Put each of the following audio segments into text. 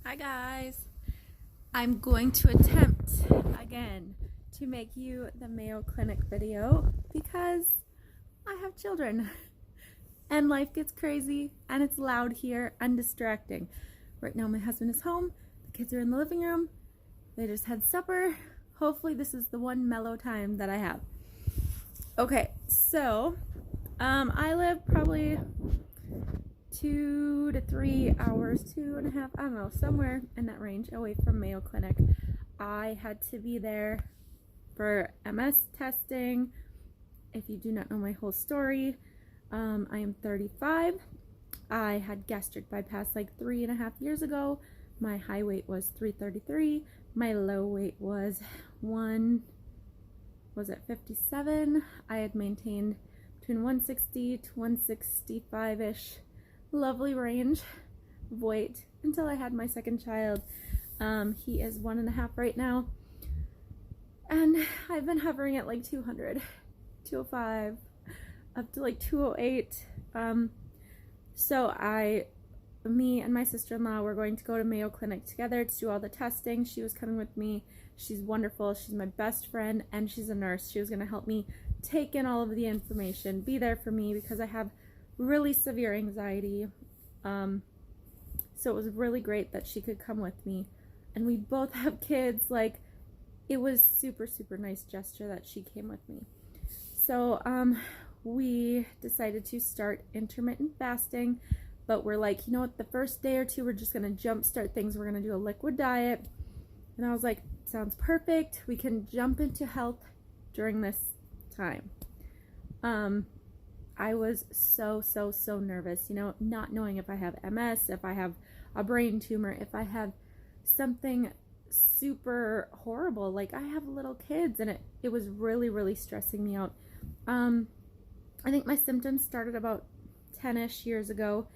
Hi guys, I'm going to attempt again to make you the Mayo Clinic video because I have children and life gets crazy and it's loud here and distracting. Right now my husband is home, the kids are in the living room, they just had supper. Hopefully this is the one mellow time that I have. Okay, so I live probably 2 to 3 hours, 2.5, I don't know, somewhere in that range away from Mayo Clinic. I had to be there for MS testing. If you do not know my whole story, I am 35. I had gastric bypass like 3.5 years ago. My high weight was 333. My low weight was 57. I had maintained between 160 to 165-ish. Lovely range of weight until I had my second child. He is 1.5 right now, and I've been hovering at like 200, 205, up to like 208. So me and my sister-in-law were going to go to Mayo Clinic together to do all the testing. She was coming with me. She's wonderful. She's my best friend, and she's a nurse. She was going to help me take in all of the information, be there for me because I have really severe anxiety. So it was really great that she could come with me, and we both have kids. Like, it was super nice gesture that she came with me. So we decided to start intermittent fasting, but we're like, you know what, the first day or two we're just gonna jump start things. We're gonna do a liquid diet. And I was like, sounds perfect, we can jump into health during this time. I was so nervous, you know, not knowing if I have MS, if I have a brain tumor, if I have something super horrible. Like, I have little kids, and it was really stressing me out. I think my symptoms started about 10-ish years ago,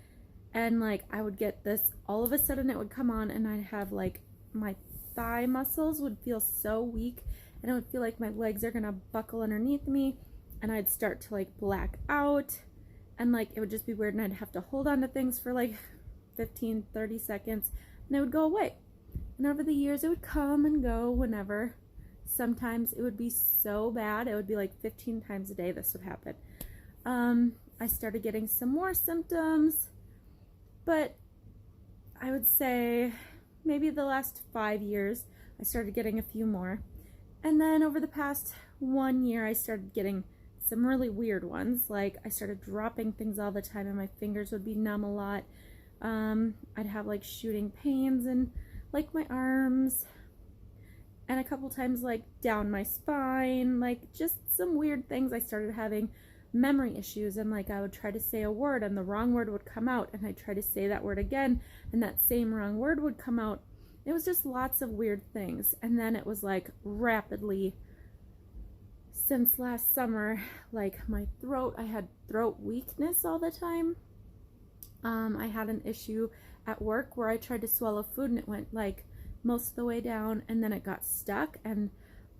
and like I would get this, all of a sudden it would come on, and I'd have like, my thigh muscles would feel so weak, and it would feel like my legs are gonna buckle underneath me, and I'd start to like black out, and like it would just be weird, and I'd have to hold on to things for like 15-30 seconds, and it would go away. And over the years it would come and go whenever. Sometimes it would be so bad, it would be like 15 times a day this would happen. I started getting some more symptoms, but I would say maybe the last 5 years I started getting a few more. And then over the past 1 year I started getting some really weird ones. Like, I started dropping things all the time, and my fingers would be numb a lot. I'd have like shooting pains in like my arms, and a couple times like down my spine, like just some weird things. I started having memory issues, and like I would try to say a word and the wrong word would come out, and I'd try to say that word again and that same wrong word would come out. It was just lots of weird things. And then it was like rapidly, since last summer, like my throat, I had throat weakness all the time. I had an issue at work where I tried to swallow food and it went like most of the way down, and then it got stuck, and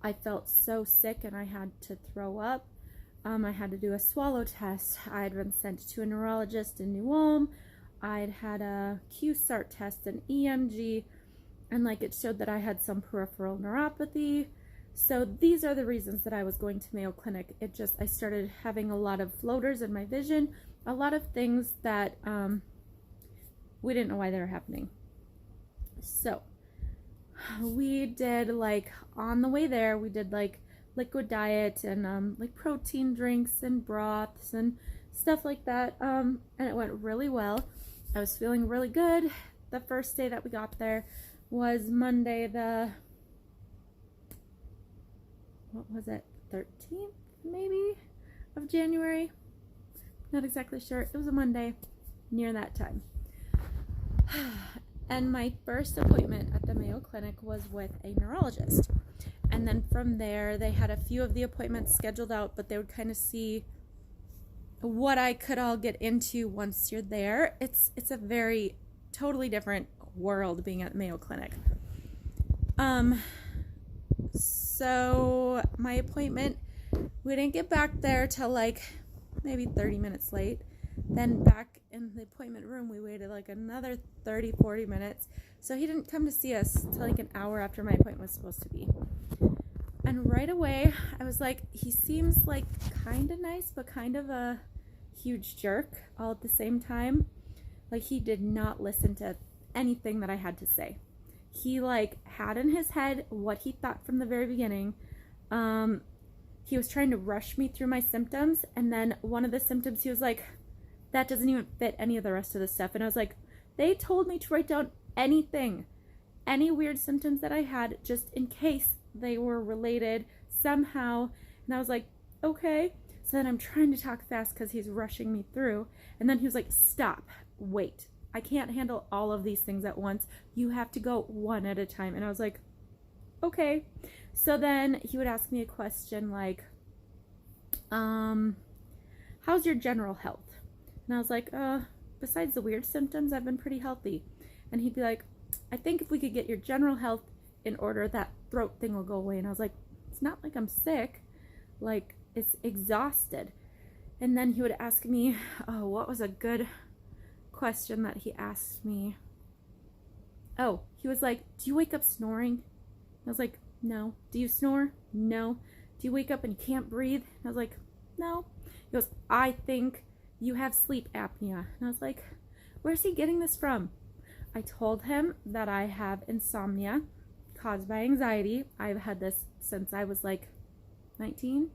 I felt so sick and I had to throw up. I had to do a swallow test. I had been sent to a neurologist in New Ulm. I'd had a QSART test, an EMG, and like it showed that I had some peripheral neuropathy. So these are the reasons that I was going to Mayo Clinic. I started having a lot of floaters in my vision, a lot of things that we didn't know why they were happening. So we did, like, on the way there, we did like liquid diet and like protein drinks and broths and stuff like that, and it went really well. I was feeling really good. The first day that we got there was Monday, the, what was it, 13th maybe of January, not exactly sure. It was a Monday near that time. And my first appointment at the Mayo Clinic was with a neurologist. And then from there, they had a few of the appointments scheduled out, but they would kind of see what I could all get into once you're there. It's a very totally different world being at Mayo Clinic. So my appointment, we didn't get back there till like maybe 30 minutes late. Then back in the appointment room, we waited like another 30-40 minutes. So he didn't come to see us till like an hour after my appointment was supposed to be. And right away, I was like, he seems like kind of nice, but kind of a huge jerk all at the same time. Like, he did not listen to anything that I had to say. He like had in his head what he thought from the very beginning. He was trying to rush me through my symptoms, and then one of the symptoms, he was like, that doesn't even fit any of the rest of the stuff. And I was like, they told me to write down anything, any weird symptoms that I had, just in case they were related somehow. And I was like, okay. So then I'm trying to talk fast because he's rushing me through. And then he was like, stop, wait. I can't handle all of these things at once. You have to go one at a time. And I was like, okay. So then he would ask me a question like, how's your general health? And I was like, besides the weird symptoms, I've been pretty healthy. And he'd be like, I think if we could get your general health in order, that throat thing will go away. And I was like, it's not like I'm sick. Like, it's exhausted. And then he would ask me, oh, what was a good question that he asked me? Oh, he was like, do you wake up snoring? I was like, no. Do you snore? No. Do you wake up and can't breathe? I was like, no. He goes, I think you have sleep apnea. And I was like, where's he getting this from? I told him that I have insomnia caused by anxiety. I've had this since I was like 19.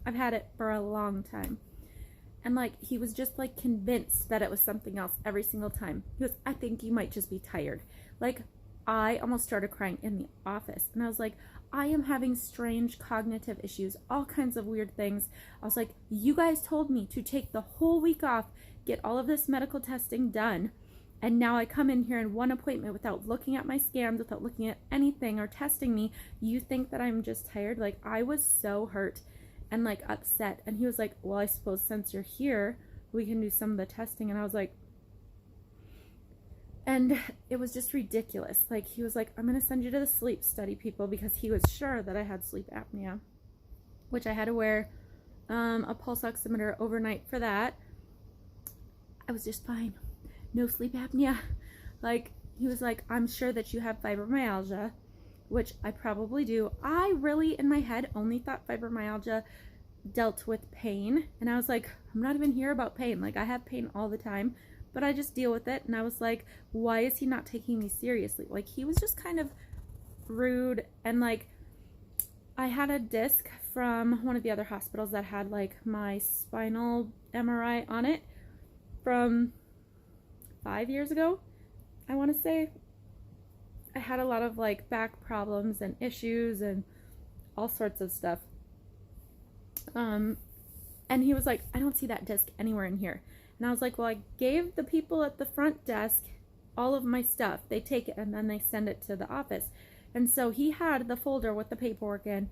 I've had it for a long time. And like, he was just like convinced that it was something else every single time. He goes, I think you might just be tired. Like, I almost started crying in the office. And I was like, I am having strange cognitive issues, all kinds of weird things. I was like, you guys told me to take the whole week off, get all of this medical testing done. And now I come in here in one appointment without looking at my scans, without looking at anything or testing me. You think that I'm just tired? Like, I was so hurt and like upset. And he was like, well, I suppose since you're here, we can do some of the testing. And I was like, and it was just ridiculous. Like, he was like, I'm going to send you to the sleep study people, because he was sure that I had sleep apnea, which I had to wear a pulse oximeter overnight for that. I was just fine. No sleep apnea. Like, he was like, I'm sure that you have fibromyalgia, which I probably do. I really, in my head, only thought fibromyalgia dealt with pain. And I was like, I'm not even here about pain. Like, I have pain all the time, but I just deal with it. And I was like, why is he not taking me seriously? Like, he was just kind of rude. And like, I had a disc from one of the other hospitals that had like my spinal MRI on it from 5 years ago, I want to say. I had a lot of like back problems and issues and all sorts of stuff. And he was like, I don't see that disc anywhere in here. And I was like, well, I gave the people at the front desk all of my stuff. They take it and then they send it to the office. And so he had the folder with the paperwork in,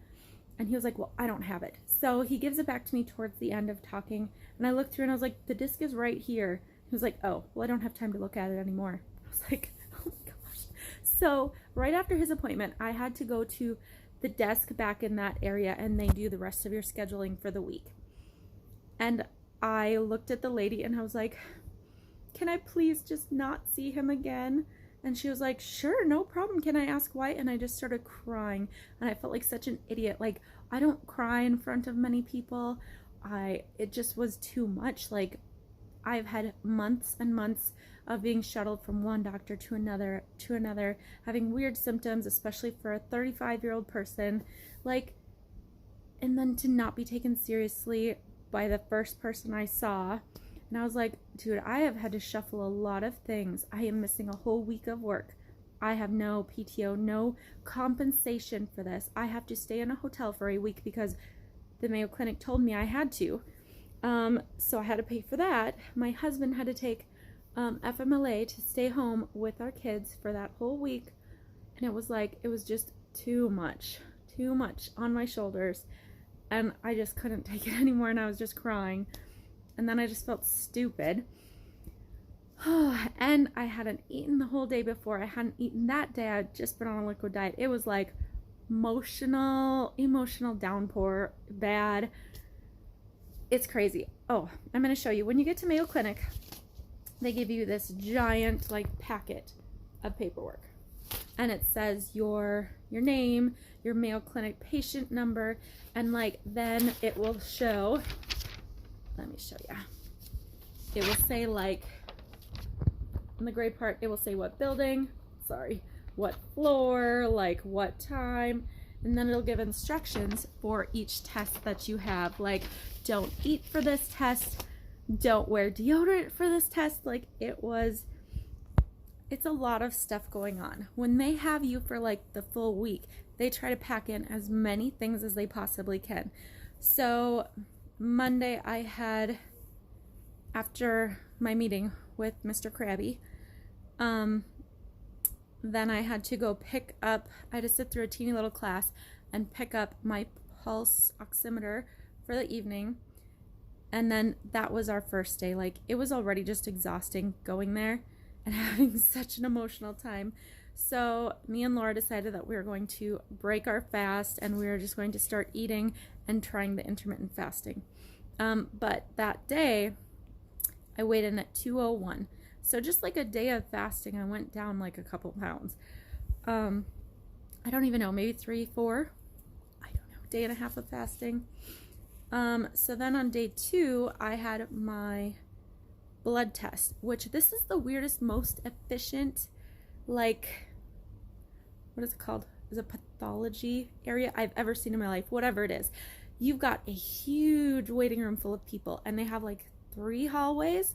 and he was like, well, I don't have it. So he gives it back to me towards the end of talking. And I looked through and I was like, the disc is right here. He was like, oh, well, I don't have time to look at it anymore. I was like, oh my gosh. So right after his appointment, I had to go to the desk back in that area, and they do the rest of your scheduling for the week. And I looked at the lady and I was like, can I please just not see him again? And she was like, sure, no problem. Can I ask why? And I just started crying, and I felt like such an idiot. Like, I don't cry in front of many people. It just was too much. Like, I've had months and months of being shuttled from one doctor to another, having weird symptoms, especially for a 35-year-old person. Like, and then to not be taken seriously by the first person I saw. And I was like, dude, I have had to shuffle a lot of things. I am missing a whole week of work. I have no PTO, no compensation for this. I have to stay in a hotel for a week because the Mayo Clinic told me I had to. So I had to pay for that. My husband had to take FMLA to stay home with our kids for that whole week. And it was like, it was just too much on my shoulders. And I just couldn't take it anymore, and I was just crying. And then I just felt stupid. And I hadn't eaten the whole day before. I hadn't eaten that day. I had just been on a liquid diet. It was like emotional downpour, bad. It's crazy. Oh, I'm going to show you. When you get to Mayo Clinic, they give you this giant like packet of paperwork. And it says your name, your Mayo Clinic patient number, and like then it will show, let me show you. It will say like, in the gray part, it will say what building, what floor, like what time, and then it'll give instructions for each test that you have. Like, don't eat for this test, don't wear deodorant for this test. Like, it's a lot of stuff going on. When they have you for like the full week, they try to pack in as many things as they possibly can. So Monday I had, after my meeting with Mr. Krabby, then I had to go pick up, I had to sit through a teeny little class and pick up my pulse oximeter for the evening. And then that was our first day. Like, it was already just exhausting going there and having such an emotional time. So me and Laura decided that we were going to break our fast and we were just going to start eating and trying the intermittent fasting. But that day I weighed in at 201. So just like a day of fasting, I went down like a couple pounds. I don't even know, maybe 3, 4, I don't know, day and a half of fasting. So then on day 2, I had my blood test, which this is the weirdest, most efficient, like, what is it called? Is a pathology area I've ever seen in my life, whatever it is. You've got a huge waiting room full of people, and they have like 3 hallways.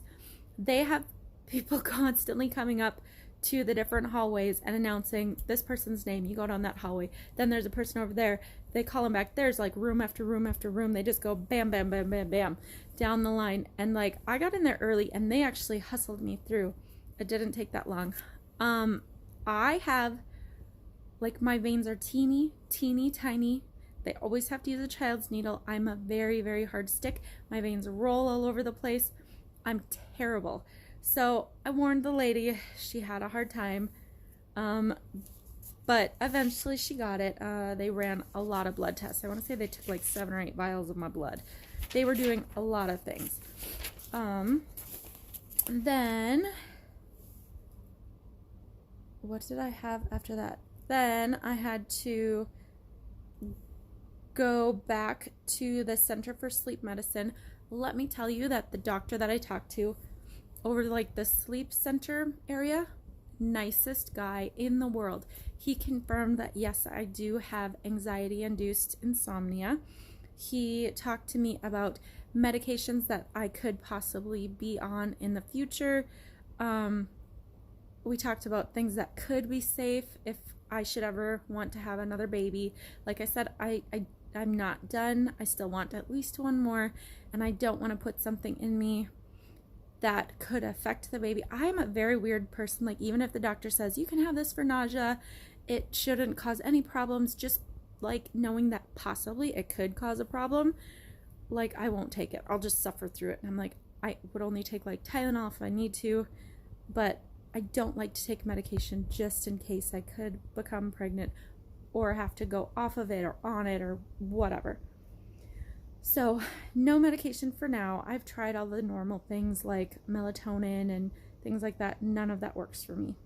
They have people constantly coming up to the different hallways and announcing this person's name. You go down that hallway, then there's a person over there. They call them back. There's like room after room after room. They just go bam, bam, bam, bam, bam down the line. And like, I got in there early and they actually hustled me through. It didn't take that long. I have, like, my veins are teeny, teeny, tiny. They always have to use a child's needle. I'm a very, very hard stick. My veins roll all over the place. I'm terrible. So I warned the lady. She had a hard time. But eventually she got it. They ran a lot of blood tests. I want to say they took like 7 or 8 vials of my blood. They were doing a lot of things. Then what did I have after that? Then I had to go back to the Center for Sleep Medicine. Let me tell you that the doctor that I talked to over like the sleep center area, nicest guy in the world. He confirmed that yes, I do have anxiety-induced insomnia. He talked to me about medications that I could possibly be on in the future. We talked about things that could be safe if I should ever want to have another baby. Like I said, I'm not done. I still want at least 1 more, and I don't want to put something in me that could affect the baby. I'm a very weird person. Like, even if the doctor says you can have this for nausea, it shouldn't cause any problems, just like knowing that possibly it could cause a problem, like, I won't take it. I'll just suffer through it. And I'm like, I would only take like Tylenol if I need to, but I don't like to take medication just in case I could become pregnant or have to go off of it or on it or whatever. So no medication for now. I've tried all the normal things like melatonin and things like that. None of that works for me.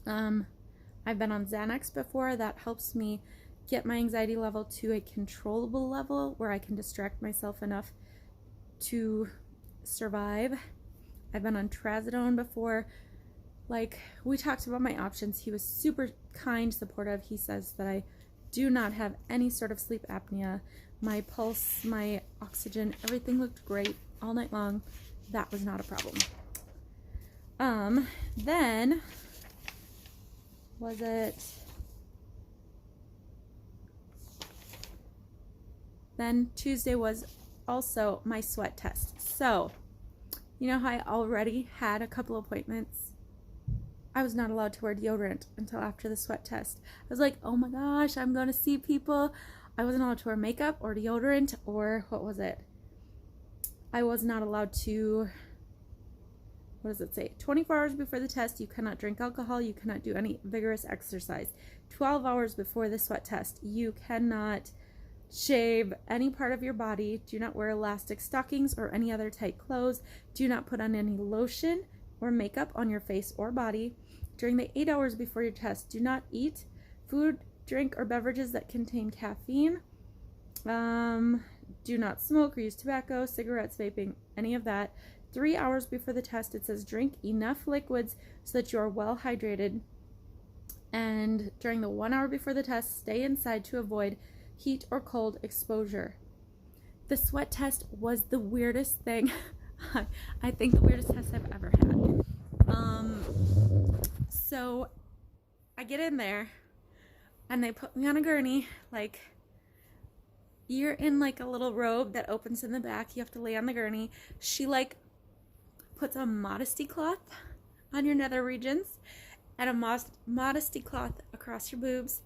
I've been on Xanax before. That helps me get my anxiety level to a controllable level where I can distract myself enough to survive. I've been on trazodone before. Like, we talked about my options. He was super kind, supportive. He says that I do not have any sort of sleep apnea. My pulse, my oxygen, everything looked great all night long. That was not a problem. Then was it? Then Tuesday was also my sweat test. So, you know how I already had a couple appointments? I was not allowed to wear deodorant until after the sweat test. I was like, oh my gosh, I'm going to see people. I wasn't allowed to wear makeup or deodorant or what was it? I was not allowed to, what does it say? 24 hours before the test, you cannot drink alcohol. You cannot do any vigorous exercise. 12 hours before the sweat test, you cannot Shave any part of your body. Do not wear elastic stockings or any other tight clothes. Do not put on any lotion or makeup on your face or body. During the 8 hours before your test, do not eat food, drink, or beverages that contain caffeine. Do not smoke or use tobacco, cigarettes, vaping, any of that. 3 hours before the test, it says drink enough liquids so that you are well hydrated. And during the 1 hour before the test, stay inside to avoid heat or cold exposure. The sweat test was the weirdest thing. I think the weirdest test I've ever had. So I get in there and they put me on a gurney. Like, you're in like a little robe that opens in the back. You have to lay on the gurney. She like puts a modesty cloth on your nether regions and a modesty cloth across your boobs,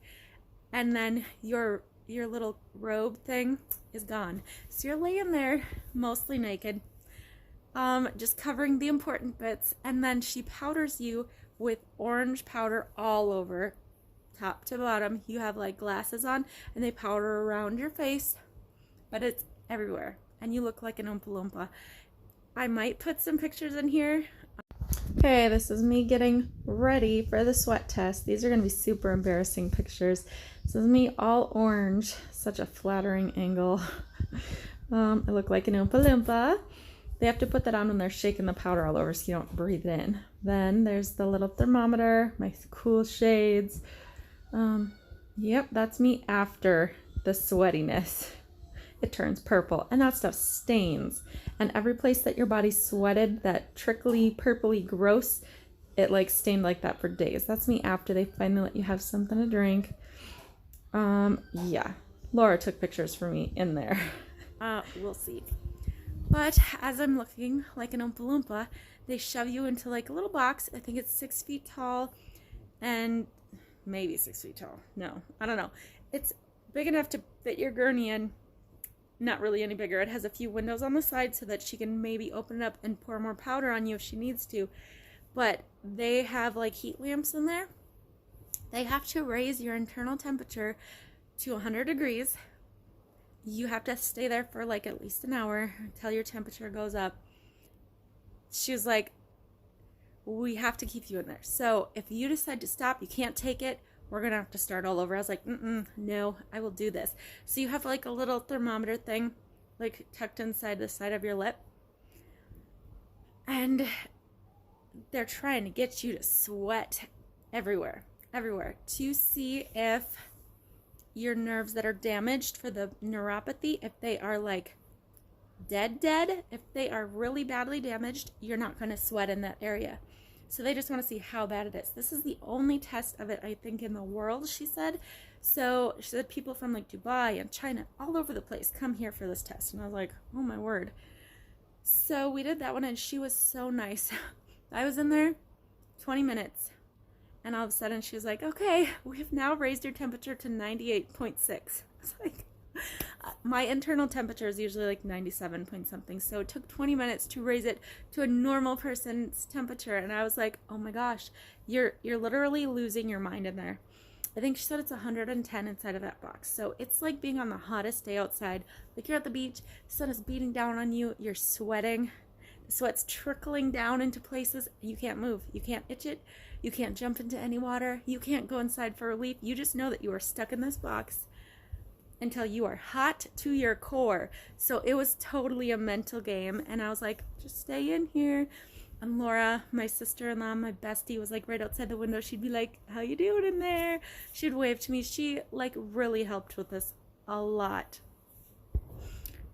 and then your little robe thing is gone. So you're laying there mostly naked, just covering the important bits, and then she powders you with orange powder all over, top to bottom. You have like glasses on, and they powder around your face, but it's everywhere, and you look like an Oompa Loompa. I might put some pictures in here. Okay, this is me getting ready for the sweat test. These are going to be super embarrassing pictures. This is me all orange. Such a flattering angle. I look like an Oompa Loompa. They have to put that on when they're shaking the powder all over so you don't breathe it in. Then there's the little thermometer, my cool shades. Yep, that's me after the sweatiness. It turns purple, and that stuff stains. And every place that your body sweated, that trickly, purpley, gross, it like stained like that for days. That's me after they finally let you have something to drink. Yeah, Laura took pictures for me in there. We'll see. But as I'm looking like an Oompa Loompa, they shove you into like a little box. I think it's 6 feet tall, and maybe 6 feet tall. No, I don't know. It's big enough to fit your gurney in. Not really any bigger. It has a few windows on the side so that she can maybe open it up and pour more powder on you if she needs to. But they have like heat lamps in there. They have to raise your internal temperature to 100 degrees. You have to stay there for like at least an hour until your temperature goes up. She was like, we have to keep you in there. So if you decide to stop, you can't take it, we're going to have to start all over. I was like, no, I will do this. So you have like a little thermometer thing, like tucked inside the side of your lip. And they're trying to get you to sweat everywhere, to see if your nerves that are damaged for the neuropathy, if they are like dead, if they are really badly damaged, you're not going to sweat in that area. So they just want to see how bad it is. This is the only test of it, I think, in the world, she said. So she said people from like Dubai and China, all over the place, come here for this test. And I was like, oh my word. So we did that one, and she was so nice. I was in there 20 minutes, and all of a sudden she was like, okay, we have now raised your temperature to 98.6. I was like, my internal temperature is usually like 97 point something, so it took 20 minutes to raise it to a normal person's temperature. And I was like, oh my gosh, you're literally losing your mind in there. I think she said it's 110 inside of that box, so it's like being on the hottest day outside. Like you're at the beach, the sun is beating down on you, you're sweating, the sweat's trickling down into places, you can't move, you can't itch it, you can't jump into any water, you can't go inside for relief. You just know that you are stuck in this box until you are hot to your core. So it was totally a mental game, and I was like, just stay in here. And Laura, my sister-in-law, my bestie, was like right outside the window. She'd be like, how you doing in there? She'd wave to me. She like really helped with this a lot.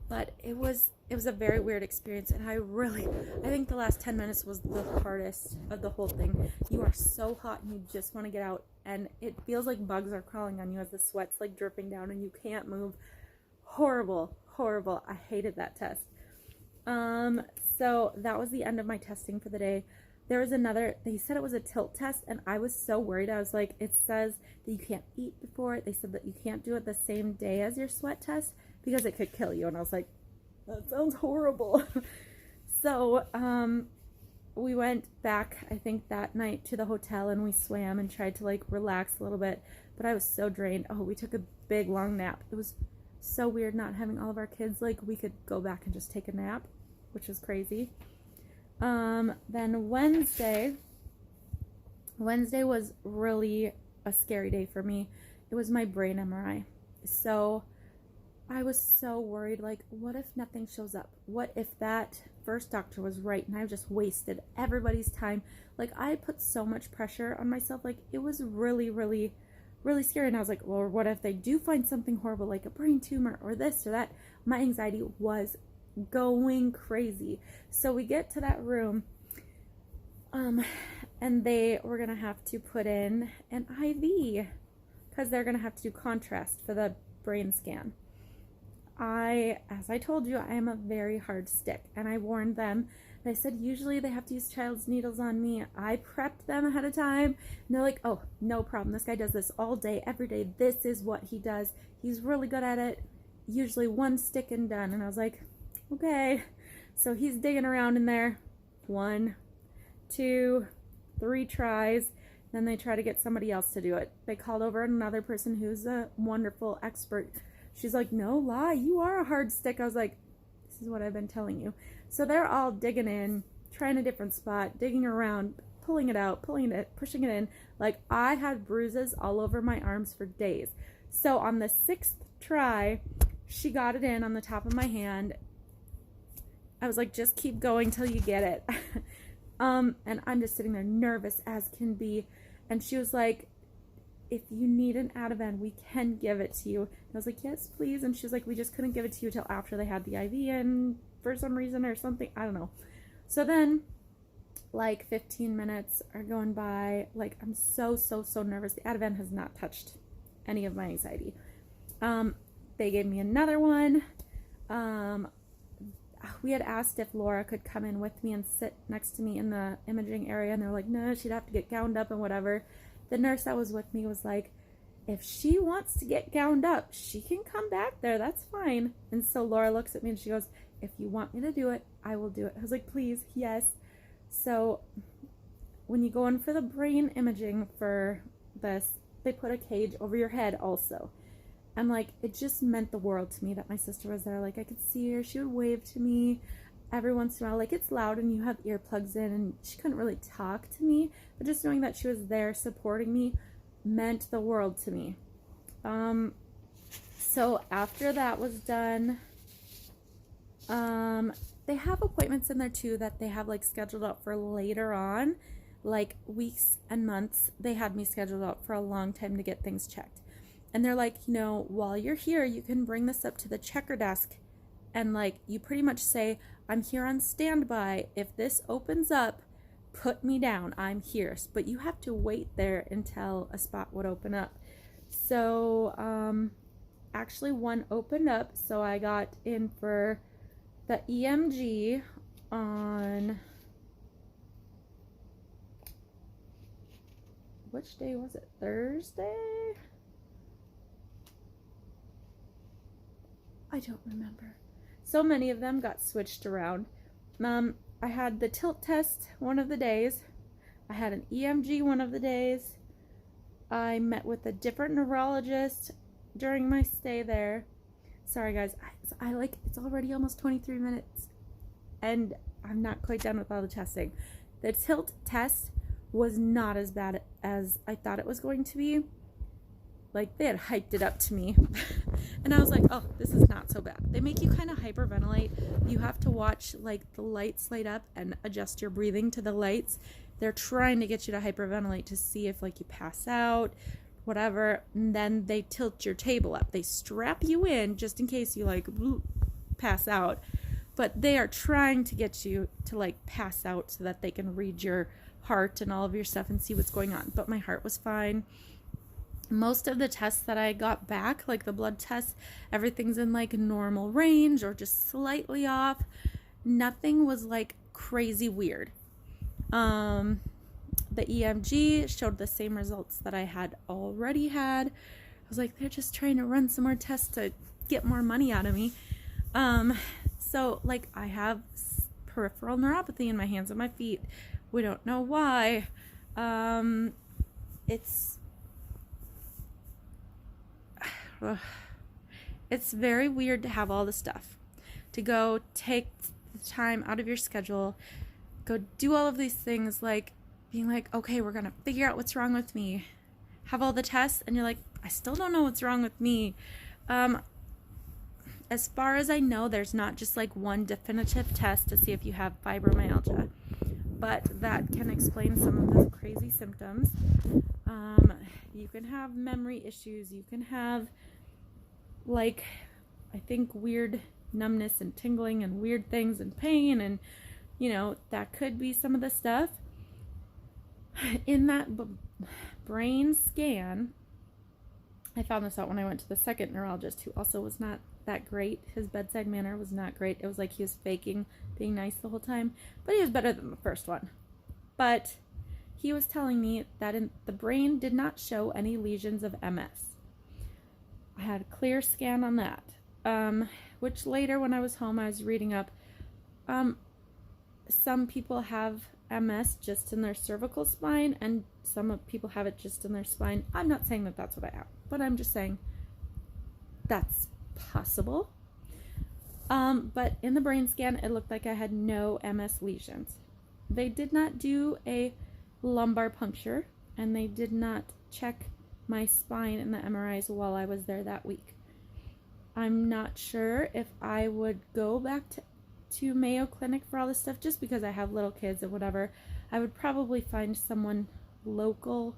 But it was a very weird experience, and I think the last 10 minutes was the hardest of the whole thing. You are so hot and you just want to get out, and it feels like bugs are crawling on you as the sweat's like dripping down and you can't move. Horrible. I hated that test. So that was the end of my testing for the day. There was another, they said it was a tilt test, and I was so worried. I was like, it says that you can't eat before it. They said that you can't do it the same day as your sweat test because it could kill you. And I was like, that sounds horrible. So we went back, I think that night, to the hotel, and we swam and tried to like relax a little bit, but I was so drained. Oh, we took a big long nap. It was So weird not having all of our kids. Like, we could go back and just take a nap, which is crazy. Then Wednesday was really a scary day for me. It was my brain MRI. So I was so worried, like, what if nothing shows up? What if that first doctor was right and I've just wasted everybody's time? Like, I put so much pressure on myself. Like, it was really, really, really scary. And I was like, well, what if they do find something horrible, like a brain tumor or this or that? My anxiety was going crazy. So we get to that room, and they were going to have to put in an IV because they're going to have to do contrast for the brain scan. As I told you, I am a very hard stick, and I warned them. And I said, usually they have to use child's needles on me. I prepped them ahead of time, and they're like, oh, no problem. This guy does this all day, every day. This is what he does. He's really good at it. Usually one stick and done. And I was like, okay. So he's digging around in there. 1, 2, 3 tries. Then they try to get somebody else to do it. They called over another person who's a wonderful expert. She's like, no lie, you are a hard stick. I was like, this is what I've been telling you. So they're all digging in, trying a different spot, digging around, pulling it out, pulling it, pushing it in. Like, I had bruises all over my arms for days. So on the 6th try, she got it in on the top of my hand. I was like, just keep going till you get it. And I'm just sitting there nervous as can be. And she was like, if you need an Ativan, we can give it to you. And I was like, yes, please. And she was like, we just couldn't give it to you till after they had the IV in for some reason or something. I don't know. So then, like, 15 minutes are going by. Like, I'm so nervous. The Ativan has not touched any of my anxiety. They gave me another one. We had asked if Laura could come in with me and sit next to me in the imaging area, and they're like, no, she'd have to get gowned up and whatever. The nurse that was with me was like, if she wants to get gowned up, she can come back there. That's fine. And so Laura looks at me and she goes, if you want me to do it, I will do it. I was like, please, yes. So when you go in for the brain imaging for this, they put a cage over your head also. And like, it just meant the world to me that my sister was there. Like, I could see her. She would wave to me every once in a while. Like, it's loud and you have earplugs in, and she couldn't really talk to me, but just knowing that she was there supporting me meant the world to me. So after that was done, they have appointments in there too that they have like scheduled out for later on, like weeks and months. They had me scheduled out for a long time to get things checked. And they're like, you know, while you're here, you can bring this up to the checker desk, and like, you pretty much say, I'm here on standby. If this opens up, put me down. I'm here. But you have to wait there until a spot would open up. So, actually one opened up. So I got in for the EMG on, which day was it? Thursday? I don't remember. So many of them got switched around. I had the tilt test one of the days. I had an EMG one of the days. I met with a different neurologist during my stay there. Sorry guys, I like, it's already almost 23 minutes and I'm not quite done with all the testing. The tilt test was not as bad as I thought it was going to be. Like, they had hyped it up to me. And I was like, oh, this is not so bad. They make you kind of hyperventilate. You have to watch, like, the lights light up and adjust your breathing to the lights. They're trying to get you to hyperventilate to see if, like, you pass out, whatever. And then they tilt your table up. They strap you in just in case you, like, pass out. But they are trying to get you to, like, pass out so that they can read your heart and all of your stuff and see what's going on. But my heart was fine. Most of the tests that I got back, like the blood tests, everything's in like normal range or just slightly off. Nothing was like crazy weird. The EMG showed the same results that I had already had. I was like, they're just trying to run some more tests to get more money out of me. So like, I have peripheral neuropathy in my hands and my feet. We don't know why. It's very weird to have all the stuff, to go take the time out of your schedule, go do all of these things, like being like, okay, we're going to figure out what's wrong with me. Have all the tests, and you're like, I still don't know what's wrong with me. As far as I know, there's not just like one definitive test to see if you have fibromyalgia, but that can explain some of the crazy symptoms. You can have memory issues. You can have, like, I think weird numbness and tingling and weird things and pain, and that could be some of the stuff. In that brain scan, I found this out when I went to the second neurologist, who also was not that great. His bedside manner was not great. It was like he was faking being nice the whole time, but he was better than the first one. But he was telling me that the brain did not show any lesions of MS. I had a clear scan on that, which later when I was home, I was reading up. Some people have MS just in their cervical spine, and some people have it just in their spine. I'm not saying that that's what I have, but I'm just saying that's possible. But in the brain scan, it looked like I had no MS lesions. They did not do a lumbar puncture, and they did not check my spine in the MRIs while I was there that week. I'm not sure if I would go back to Mayo Clinic for all this stuff, just because I have little kids and whatever. I would probably find someone local,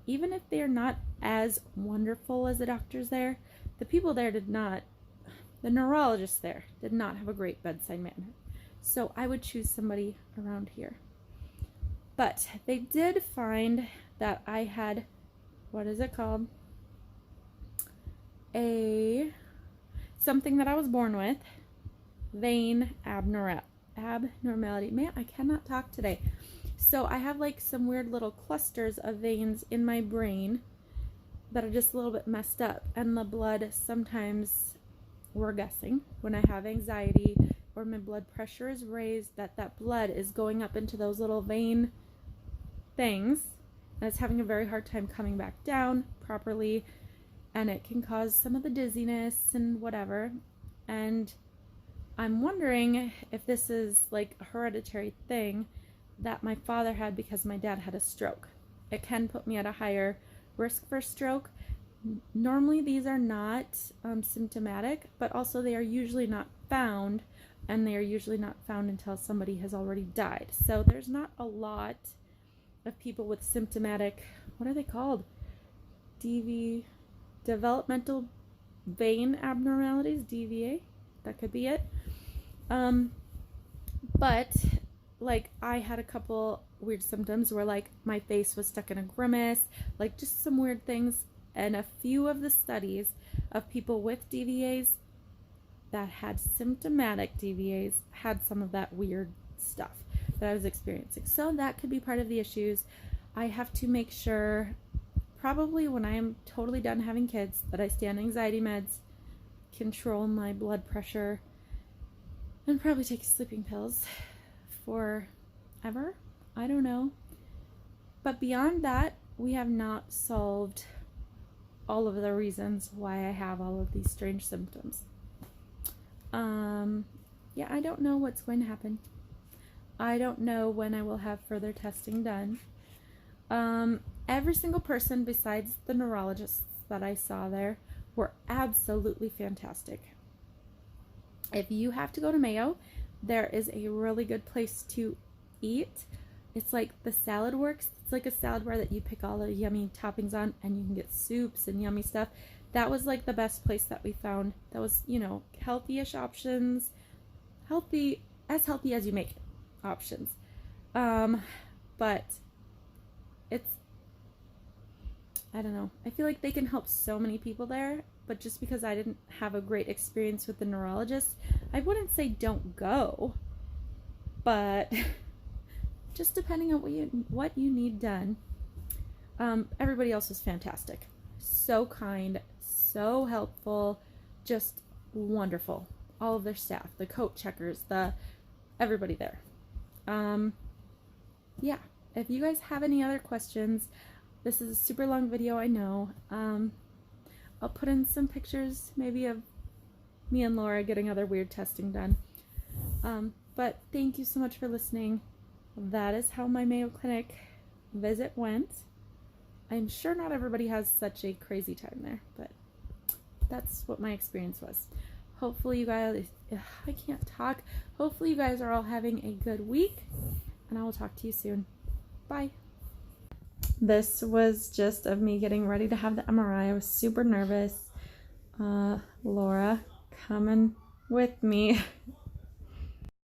even if they're not as wonderful as the doctors there. The people there the neurologist there did not have a great bedside manner. So I would choose somebody around here. But they did find that I had, what is it called? Something that I was born with. Vein abnormality. Man, I cannot talk today. So I have like some weird little clusters of veins in my brain that are just a little bit messed up, and the blood sometimes, we're guessing, when I have anxiety or my blood pressure is raised, that blood is going up into those little vein things, and it's having a very hard time coming back down properly, and it can cause some of the dizziness and whatever. And I'm wondering if this is like a hereditary thing that my father had because my dad had a stroke. It can put me at a higher risk for stroke. Normally these are not symptomatic, but also they are usually not found, and they are usually not found until somebody has already died. So there's not a lot of people with symptomatic, what are they called? Developmental vein abnormalities, DVA, that could be it. But like I had a couple weird symptoms where like my face was stuck in a grimace, like just some weird things. And a few of the studies of people with DVAs that had symptomatic DVAs had some of that weird stuff that I was experiencing. So that could be part of the issues. I have to make sure, probably when I am totally done having kids, that I stay on anxiety meds, control my blood pressure, and probably take sleeping pills forever. I don't know. But beyond that, we have not solved all of the reasons why I have all of these strange symptoms. Yeah, I don't know what's going to happen. I don't know when I will have further testing done. Every single person besides the neurologists that I saw there were absolutely fantastic. If you have to go to Mayo, there is a really good place to eat. It's like the Salad Works. It's like a salad bar that you pick all the yummy toppings on, and you can get soups and yummy stuff. That was like the best place that we found. That was, healthy-ish options. As healthy as you make it options. But it's, I don't know. I feel like they can help so many people there, but just because I didn't have a great experience with the neurologist, I wouldn't say don't go, but just depending on what you need done. Everybody else was fantastic. So kind, so helpful, just wonderful. All of their staff, the coat checkers, everybody there. Yeah, if you guys have any other questions, this is a super long video, I know. I'll put in some pictures maybe of me and Laura getting other weird testing done. But thank you so much for listening. That is how my Mayo Clinic visit went. I'm sure not everybody has such a crazy time there, but that's what my experience was. Hopefully you guys, I can't talk. Hopefully you guys are all having a good week, and I will talk to you soon. Bye. This was just of me getting ready to have the MRI. I was super nervous. Laura coming with me